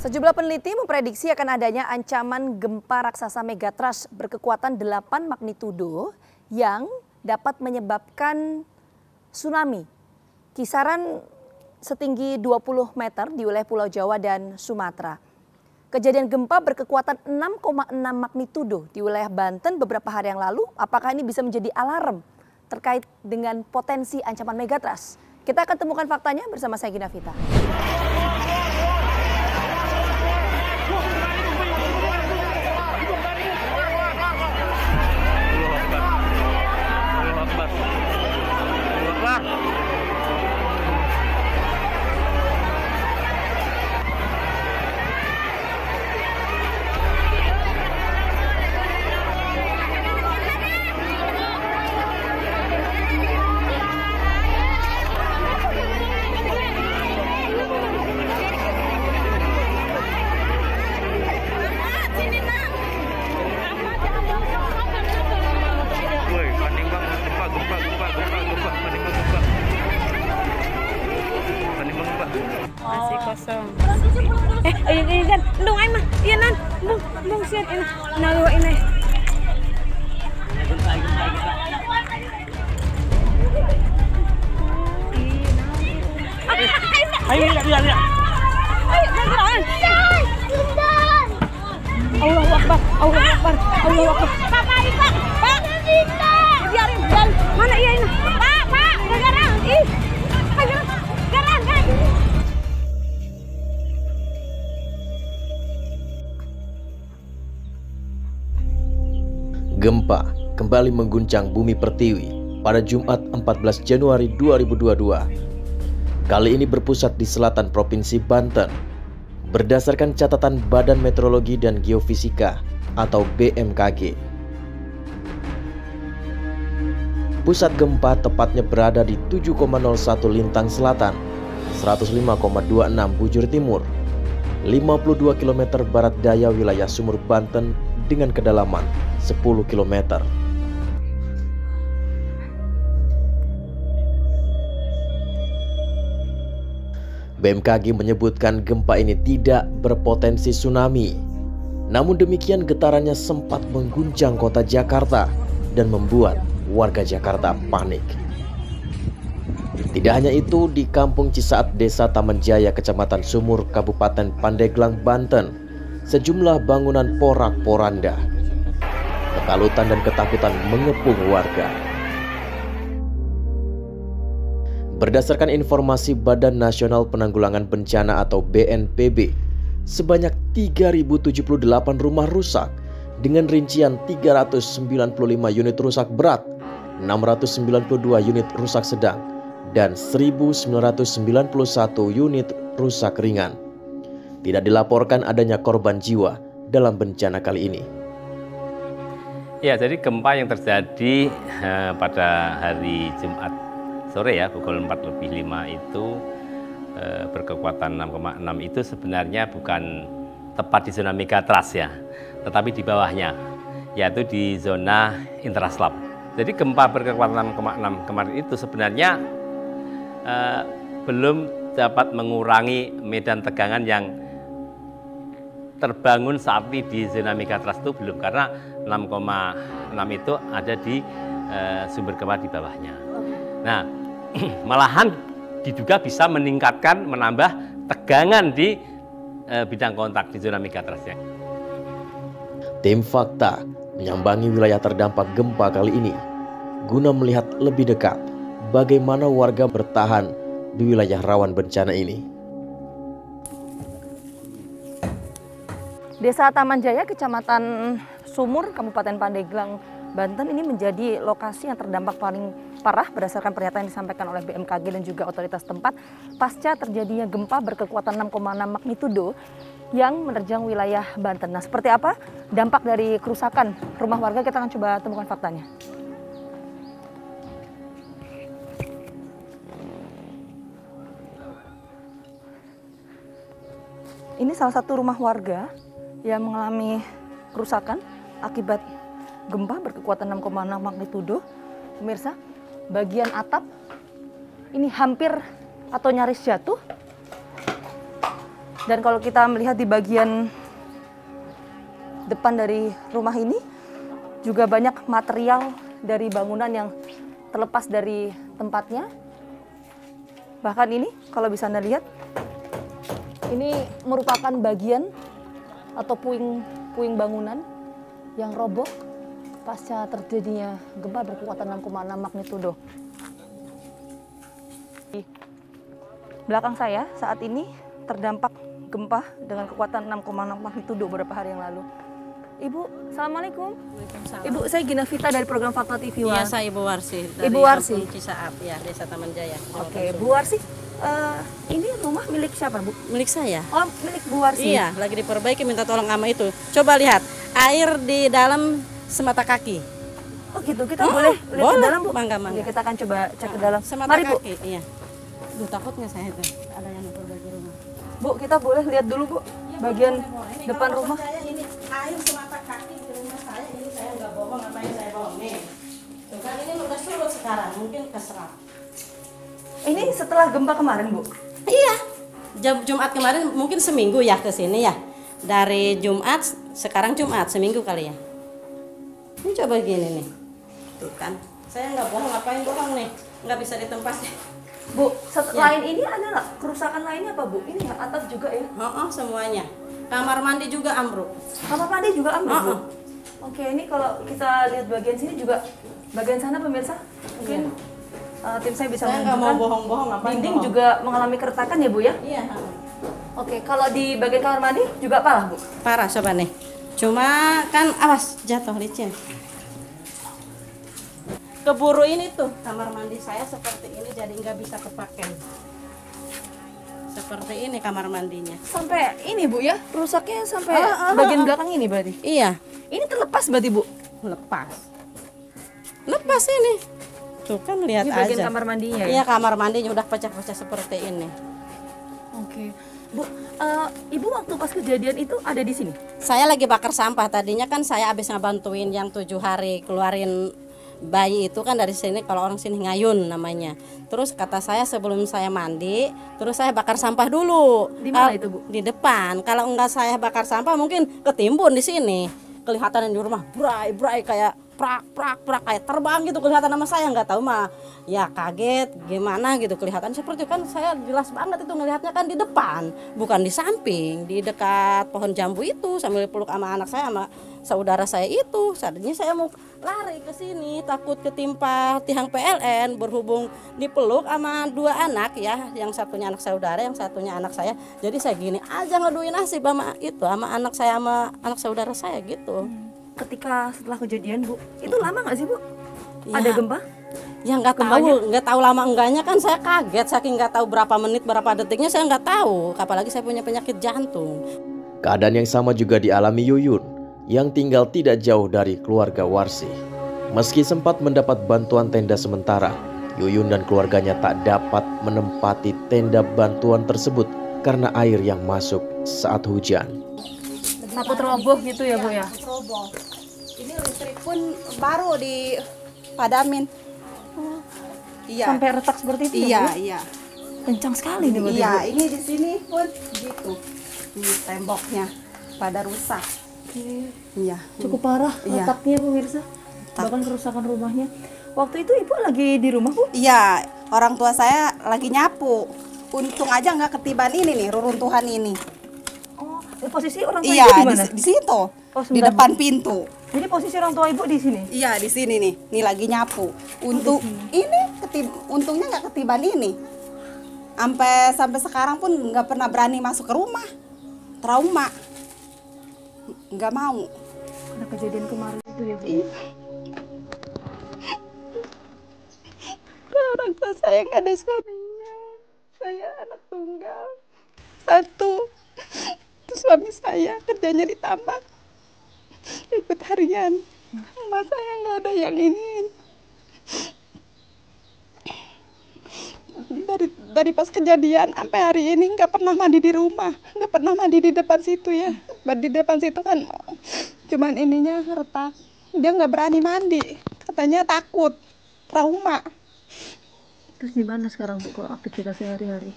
Sejumlah peneliti memprediksi akan adanya ancaman gempa raksasa megatrust berkekuatan 8 magnitudo yang dapat menyebabkan tsunami. Kisaran setinggi 20 meter di wilayah Pulau Jawa dan Sumatera. Kejadian gempa berkekuatan 6,6 magnitudo di wilayah Banten beberapa hari yang lalu. Apakah ini bisa menjadi alarm terkait dengan potensi ancaman megatrust? Kita akan temukan faktanya bersama saya Gina Vita. Masih kosong. Ini kan, ndung ay mah, iya nan, bung sian ini, naluwa ini. Ayo, lihat. Ayo, bergerak. Allahu Akbar, Allahu Akbar, Allahu Akbar. Pak, Pak, biarin. Mana iya ini? Pak, bergerak. Ih, bergerak. Gempa kembali mengguncang bumi pertiwi pada Jumat 14 Januari 2022. Kali ini berpusat di selatan Provinsi Banten. Berdasarkan catatan Badan Meteorologi dan Geofisika atau BMKG. Pusat gempa tepatnya berada di 7,01 Lintang Selatan, 105,26 bujur timur, 52 km barat daya wilayah Sumur Banten dengan kedalaman 10 km. BMKG menyebutkan gempa ini tidak berpotensi tsunami. Namun demikian getarannya sempat mengguncang kota Jakarta dan membuat warga Jakarta panik. Tidak hanya itu, di Kampung Cisaat, Desa Taman Jaya, Kecamatan Sumur, Kabupaten Pandeglang, Banten, sejumlah bangunan porak-poranda. Ketakutan dan ketakutan mengepung warga. Berdasarkan informasi Badan Nasional Penanggulangan Bencana atau BNPB, sebanyak 3.078 rumah rusak dengan rincian 395 unit rusak berat, 692 unit rusak sedang, dan 1.991 unit rusak ringan. Tidak dilaporkan adanya korban jiwa dalam bencana kali ini. Ya, jadi gempa yang terjadi pada hari Jumat sore ya, pukul 4:05 itu berkekuatan 6,6 itu sebenarnya bukan tepat di zona megatrust ya, tetapi di bawahnya, yaitu di zona intraslab. Jadi gempa berkekuatan 6,6 kemarin itu sebenarnya belum dapat mengurangi medan tegangan yang terbangun saat ini di zona megatrust itu belum, karena 6,6 itu ada di sumber gempa di bawahnya. Nah, malahan diduga bisa meningkatkan, menambah tegangan di bidang kontak di zona megatrustnya. Tim Fakta menyambangi wilayah terdampak gempa kali ini guna melihat lebih dekat bagaimana warga bertahan di wilayah rawan bencana ini. Desa Taman Jaya, Kecamatan Sumur, Kabupaten Pandeglang, Banten ini menjadi lokasi yang terdampak paling parah berdasarkan pernyataan yang disampaikan oleh BMKG dan juga otoritas tempat pasca terjadinya gempa berkekuatan 6,6 magnitudo yang menerjang wilayah Banten. Nah, seperti apa dampak dari kerusakan rumah warga, kita akan coba temukan faktanya. Ini salah satu rumah warga yang mengalami kerusakan akibat gempa berkekuatan 6,6 magnitudo. Pemirsa, bagian atap ini hampir atau nyaris jatuh. Dan kalau kita melihat di bagian depan dari rumah ini juga banyak material dari bangunan yang terlepas dari tempatnya. Bahkan ini kalau bisa Anda lihat, ini merupakan bagian atau puing bangunan yang roboh pasca terjadinya gempa berkekuatan 6,6 magnitudo. Di belakang saya saat ini terdampak gempa dengan kekuatan 6,6 magnitudo beberapa hari yang lalu. Ibu, Assalamualaikum. Waalaikumsalam. Ibu, saya Gina Vita dari program Fakta TV. Iya, saya Ibu Warsi dari Ibu Warsi. Kampung Cisaap, ya, Desa Taman Jaya. Oke, Bu Warsi, ini rumah milik siapa, Bu? Milik saya. Oh, milik Bu Warsi. Iya, lagi diperbaiki, minta tolong sama itu. Coba lihat, air di dalam semata kaki. Oh gitu, kita boleh lihat ke boleh. dalam, Bu? Mangga, mangga. Ya, kita akan coba cek ke dalam. Semata Mari, Bu. kaki, iya. Duh, takut nggak saya itu? Ada yang memperbaiki rumah. Bu, kita boleh lihat dulu, Bu, bagian Ini depan kalau rumah. Saya ini air semata kaki di rumah saya, ini saya nggak bohong, apa yang saya bohong nih. Tuh kan ini udah surut sekarang, mungkin keserap. Ini setelah gempa kemarin, Bu? Iya, Jumat kemarin mungkin seminggu ya ke sini ya. Dari Jumat, sekarang Jumat, seminggu kali ya. Ini coba gini nih. Tuh kan, saya nggak bohong, ngapain bohong nih? Nggak bisa ditempatin. Bu, Ya. lain ini ada nggak kerusakan lainnya apa, Bu? Ini ya, atap juga ya? Semuanya. Kamar mandi juga ambruk. Kamar mandi juga ambruk, Bu? Oh. Oke, ini kalau kita lihat bagian sini juga, bagian sana pemirsa, mungkin tim saya bisa Saya nggak mau menunjukkan. bohong-bohong, ngapain Dinding bohong? juga mengalami keretakan ya, Bu ya? Iya. Oke, kalau di bagian kamar mandi juga parah, Bu? Parah coba nih. Cuma kan awas jatuh licin. Keburu ini tuh kamar mandi saya seperti ini jadi nggak bisa kepake. Seperti ini kamar mandinya. Sampai ini, Bu ya? Rusaknya sampai bagian belakang ini berarti? Iya, Ini terlepas berarti, Bu? lepas. Lepas ini. Tuh kan lihat Ini bagian aja. kamar mandinya ya? Iya, kamar mandinya udah pecah-pecah seperti ini. Oke. Bu, Ibu waktu pas kejadian itu ada di sini? Saya lagi bakar sampah. Tadinya kan saya habis ngebantuin yang 7 hari keluarin bayi itu kan dari sini, kalau orang sini ngayun namanya. Terus kata saya sebelum saya mandi, terus saya bakar sampah dulu. Di mana itu, Bu? Di depan. Kalau enggak saya bakar sampah mungkin ketimbun di sini. Kelihatan di rumah bray kayak prak kayak terbang gitu kelihatan sama saya, nggak tahu mah ya kaget gimana gitu, kelihatan seperti kan saya jelas banget itu ngelihatnya kan di depan bukan di samping, di dekat pohon jambu itu sambil peluk sama anak saya sama saudara saya itu. Tadinya saya mau lari ke sini takut ketimpa tiang PLN, berhubung dipeluk sama 2 anak ya, yang satunya anak saudara, yang satunya anak saya. Jadi saya gini aja ngeduin nasib sama itu sama anak saya sama anak saudara saya gitu. Ketika setelah kejadian, Bu, itu lama nggak sih, Bu? Ya. Ada gempa? Ya nggak tahu lama enggaknya kan saya kaget saking nggak tahu berapa menit berapa detiknya saya nggak tahu, apalagi saya punya penyakit jantung. Keadaan yang sama juga dialami Yuyun yang tinggal tidak jauh dari keluarga Warsi. Meski sempat mendapat bantuan tenda sementara, Yuyun dan keluarganya tak dapat menempati tenda bantuan tersebut karena air yang masuk saat hujan. Takut roboh gitu ya, Bu ya? Roboh. Ini listrik pun baru dipadamin. Iya. Sampai retak seperti itu ya, Iya, Bu? iya. Kencang sekali nih, berarti, Iya, Bu. ini di sini pun gitu. Di temboknya pada rusak. Iya. Cukup parah Iya. retaknya, pemirsa. Bahkan kerusakan rumahnya. Waktu itu Ibu lagi di rumah, Bu? Iya, orang tua saya lagi nyapu. Untung aja nggak ketiban ini nih, reruntuhan ini. Oh, posisi orang tua Iya, Ibu di mana? di situ. Oh, Di sebentar, depan Bu. pintu. Jadi posisi orang tua Ibu di sini? Iya, di sini nih. Nih lagi nyapu. Untuk ini untungnya nggak ketiban ini. Sampai sekarang pun nggak pernah berani masuk ke rumah. Trauma. Nggak mau. Karena kejadian kemarin itu ya, Bu? Orang tua saya nggak ada suaminya. Saya anak tunggal. 1. Terus suami saya kerjanya di tambak. Ikut harian. Emak saya nggak ada yang ini. Dari pas kejadian sampai hari ini nggak pernah mandi di rumah, nggak pernah mandi di depan situ ya. Di depan situ kan cuman ininya retak. Dia nggak berani mandi, katanya takut, trauma. Terus di mana sekarang, Bu, kalau aktivitas sehari-hari?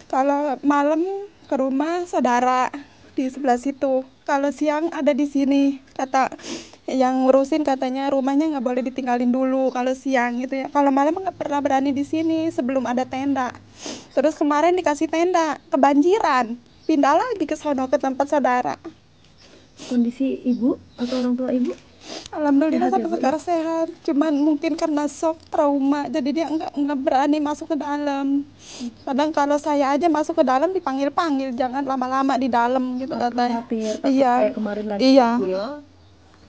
Kalau malam ke rumah saudara di sebelah situ. Kalau siang ada di sini. Kata yang ngurusin katanya rumahnya nggak boleh ditinggalin dulu kalau siang gitu ya. Kalau malam nggak pernah berani di sini sebelum ada tenda. Terus kemarin dikasih tenda, kebanjiran. Pindah lagi ke sono ke tempat saudara. Kondisi ibu atau orang tua ibu? Alhamdulillah Sehat ya, sampai Bu, sekarang sehat. Cuman mungkin karena shock trauma, jadi dia nggak berani masuk ke dalam. Kadang kalau saya aja masuk ke dalam dipanggil-panggil, jangan lama-lama di dalam gitu katanya. Khawatir, Iya, kayak kemarin lagi. iya,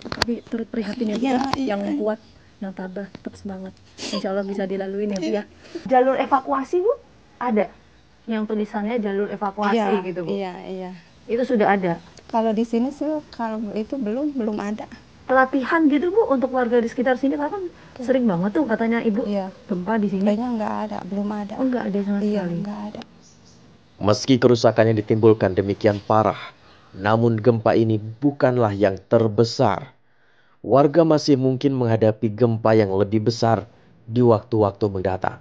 Tapi turut prihatin ya, Bu, Iya, ya. iya. Yang kuat, yang tabah, tetap semangat. Insya Allah bisa dilalui ya, Bu, ya. Jalur evakuasi, Bu, ada? Yang tulisannya jalur evakuasi iya, gitu, Bu. iya. Itu sudah ada. Kalau di sini sih, kalau itu belum ada. Pelatihan gitu, Bu, untuk warga di sekitar sini kan sering banget tuh katanya Ibu Iya. gempa di sini. Kayaknya nggak ada, belum ada. Oh, enggak ada sama Iya, sekali. nggak ada. Meski kerusakan yang ditimbulkan demikian parah, namun gempa ini bukanlah yang terbesar. Warga masih mungkin menghadapi gempa yang lebih besar di waktu-waktu mendatang.